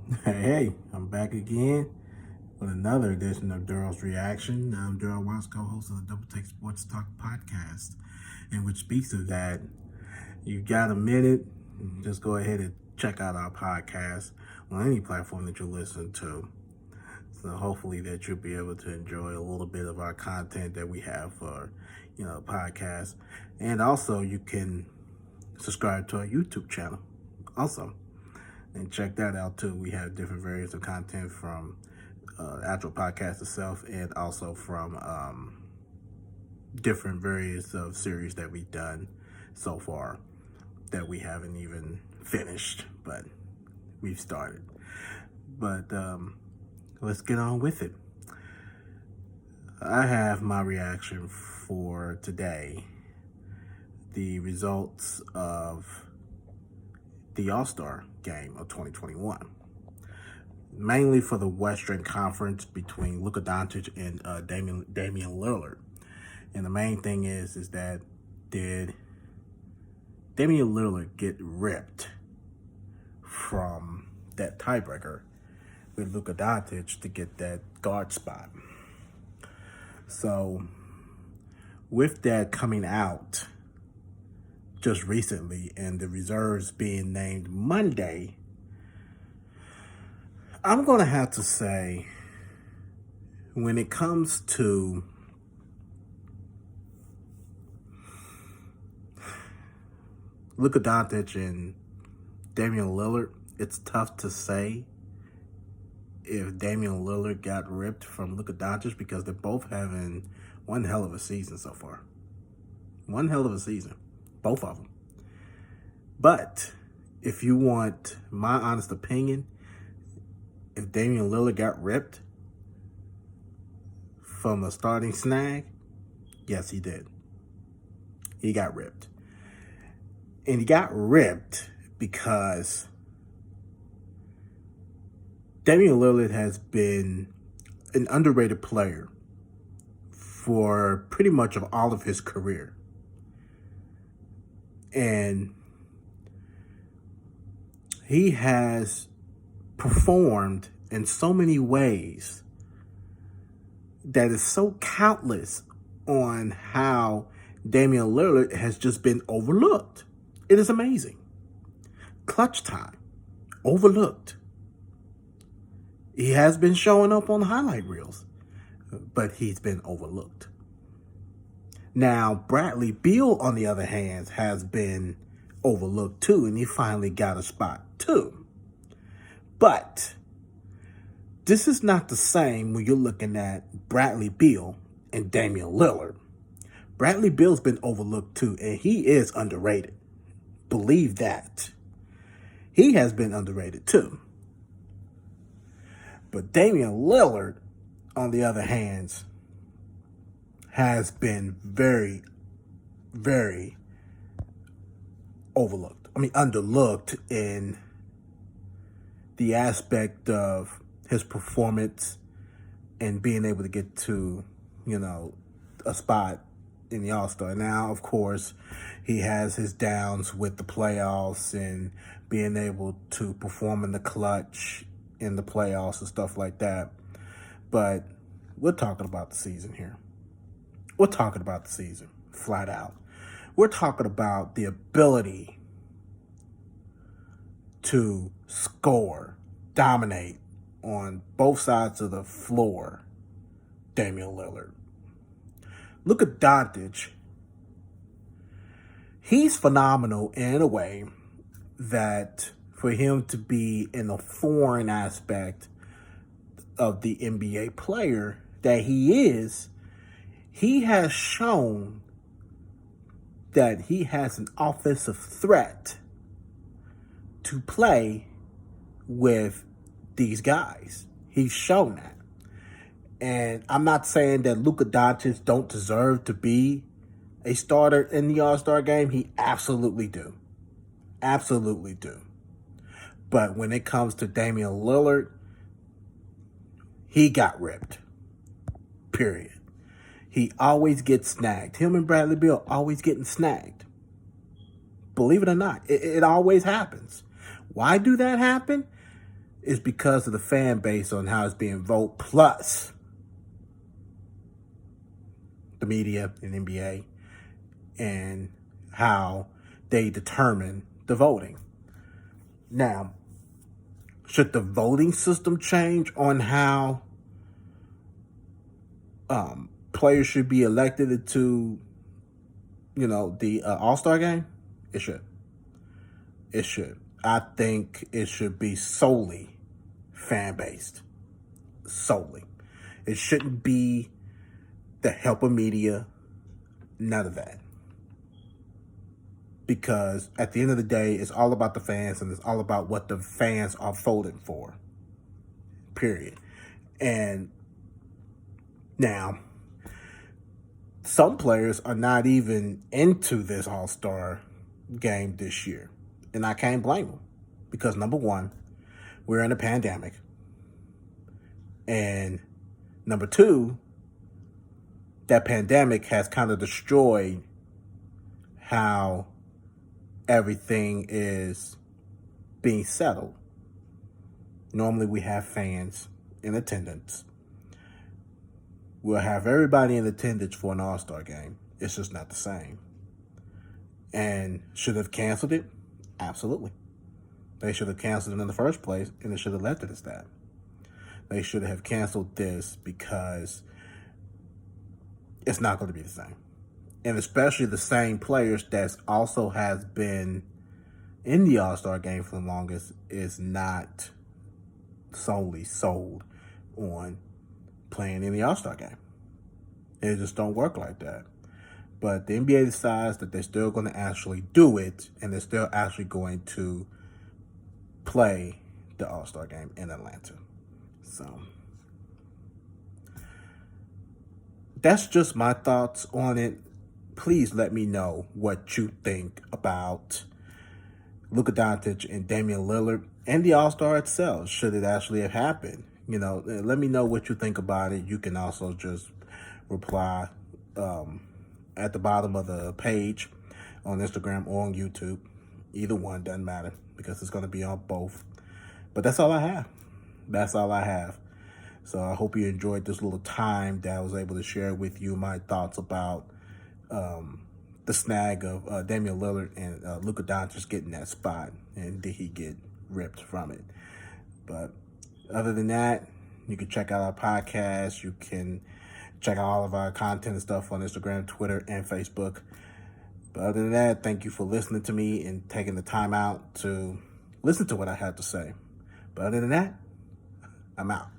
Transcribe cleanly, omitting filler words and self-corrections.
Hey, I'm back again with another edition of Darrell's Reaction. I'm Darrell Watts, co-host of the Double Take Sports Talk podcast, and which speaks of that, you got a minute, just go ahead and check out our podcast on any platform that you listen to. So hopefully that you'll be able to enjoy a little bit of our content that we have for, podcast. And also you can subscribe to our YouTube channel also. And check that out too. We have different variants of content from actual podcast itself, and also from different various of series that we've done so far that we haven't even finished, but we've started. But let's get on with it. I have my reaction for today. The results of the All-Star game of 2021. Mainly for the Western Conference between Luka Doncic and Damian Lillard. And the main thing is that did Damian Lillard get ripped from that tiebreaker with Luka Doncic to get that guard spot? So with that coming out just recently and the reserves being named Monday, I'm going to have to say, when it comes to Luka Doncic and Damian Lillard, it's tough to say if Damian Lillard got ripped from Luka Doncic because they're both having one hell of a season so far. One hell of a season. Both of them. But if you want my honest opinion, if Damian Lillard got ripped from a starting snag, yes, he did. He got ripped. And he got ripped because Damian Lillard has been an underrated player for pretty much of all of his career. And he has performed in so many ways that is so countless on how Damian Lillard has just been overlooked. It is amazing. Clutch time, overlooked. He has been showing up on highlight reels, but he's been overlooked. Now, Bradley Beal, on the other hand, has been overlooked too, and he finally got a spot too. But this is not the same when you're looking at Bradley Beal and Damian Lillard. Bradley Beal's been overlooked too, and he is underrated. Believe that. He has been underrated too. But Damian Lillard, on the other hand, has been very, very overlooked. Underlooked in the aspect of his performance and being able to get to, a spot in the All-Star. Now, of course, he has his downs with the playoffs and being able to perform in the clutch in the playoffs and stuff like that. But we're talking about the season here. We're talking about the season, flat out. We're talking about the ability to score, dominate on both sides of the floor, Damian Lillard. Look at Doncic. He's phenomenal in a way that for him to be in a foreign aspect of the NBA player that he is, he has shown that he has an offensive threat to play with these guys. He's shown that. And I'm not saying that Luka Doncic don't deserve to be a starter in the All-Star game. He absolutely do. Absolutely do. But when it comes to Damian Lillard, he got ripped. Period. He always gets snagged. Him and Bradley Beal always getting snagged. Believe it or not, it always happens. Why do that happen? is because of the fan base on how it's being voted, plus the media and NBA and how they determine the voting. Now, should the voting system change on how players should be elected to, the All-Star game? It should. It should. I think it should be solely fan-based. Solely. It shouldn't be the help of media. None of that. Because at the end of the day, it's all about the fans, and it's all about what the fans are voting for. Period. And now, some players are not even into this All-Star game this year. And I can't blame them. Because number one, we're in a pandemic. And number two, that pandemic has kind of destroyed how everything is being settled. Normally we have fans in attendance. We'll have everybody in attendance for an All-Star game. It's just not the same. And should have canceled it? Absolutely. They should have canceled it in the first place, and it should have left it as that. They should have canceled this because it's not going to be the same. And especially the same players that also has been in the All-Star game for the longest is not solely sold on playing in the All-Star game. It just don't work like that. But the NBA decides that they're still going to actually do it, and they're still actually going to play the All-Star game in Atlanta. So that's just my thoughts on it. Please let me know what you think about Luka Doncic and Damian Lillard and the All-Star itself. Should it actually have happened? Let me know what you think about it. You can also just reply at the bottom of the page on Instagram or on YouTube. Either one, doesn't matter, because it's going to be on both. But that's all I have. That's all I have. So I hope you enjoyed this little time that I was able to share with you my thoughts about the snag of Damian Lillard and Luka Doncic getting that spot, and did he get ripped from it. But other than that, you can check out our podcast. You can check out all of our content and stuff on Instagram, Twitter, and Facebook. But other than that, thank you for listening to me and taking the time out to listen to what I have to say. But other than that, I'm out.